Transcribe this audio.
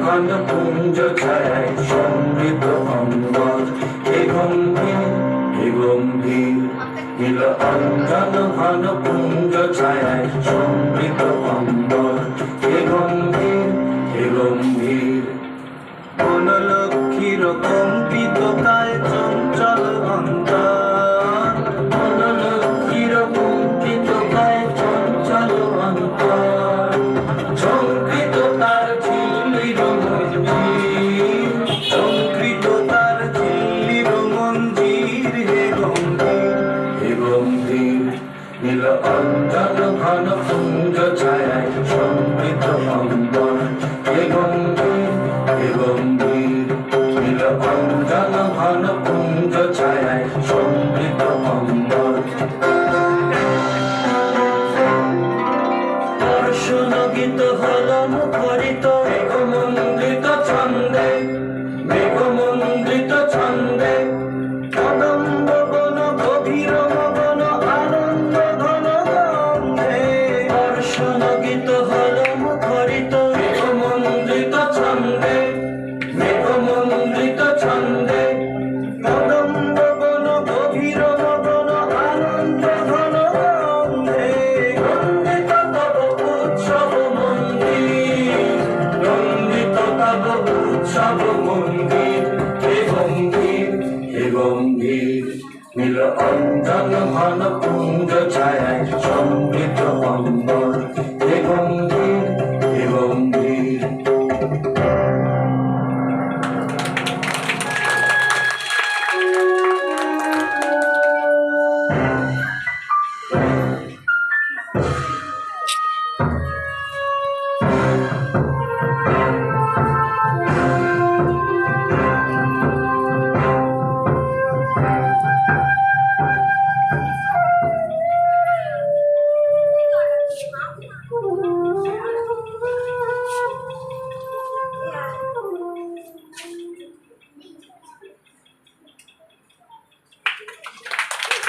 ঘন পুঞ্জ ছায় সমৃদ্ধ অম্বর হে গম্ভীর হে গম্ভীর নীল অঞ্জন ঘন পুঞ্জ ছায় সমৃদ্ধ অম্বর হে গম্ভীর হে গম্ভীর বনলক্ষ্মীর কম্পিত কায় চঞ্চল অন্তর বনলক্ষ্মীর কম্পিত কায় চঞ্চল অন্তর সংকৃত তার ঝিল্লির মঞ্জির সংকৃত তার ঝিল্লির মঞ্জির হে গম্ভীর হে গম্ভীর নীল অঞ্জন ঘন পুঞ্জ ছায় সমৃদ্ধ অম্বর হে গম্ভীর হে গম্ভীর নীল